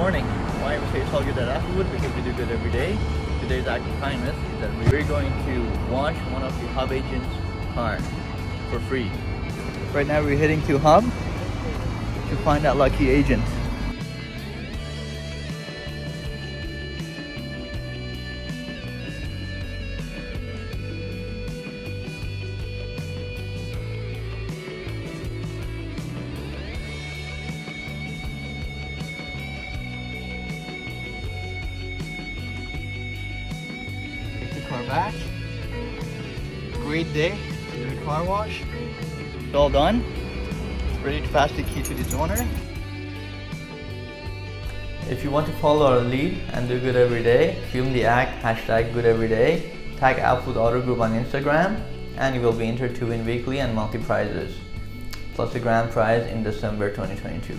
morning. Why we say told you that Applewood? Because we do good every day. Today's act of kindness is that we're going to wash one of the Hub agents' car for free. Right now we're heading to Hub to find that lucky agent. Car back. Great day. Do the car wash. It's all done. Ready to pass the key to the owner. If you want to follow our lead and do good every day, film the act #goodeveryday, tag Applewood Auto Group on Instagram, and you will be entered to win weekly and monthly prizes, plus a grand prize in December 2022.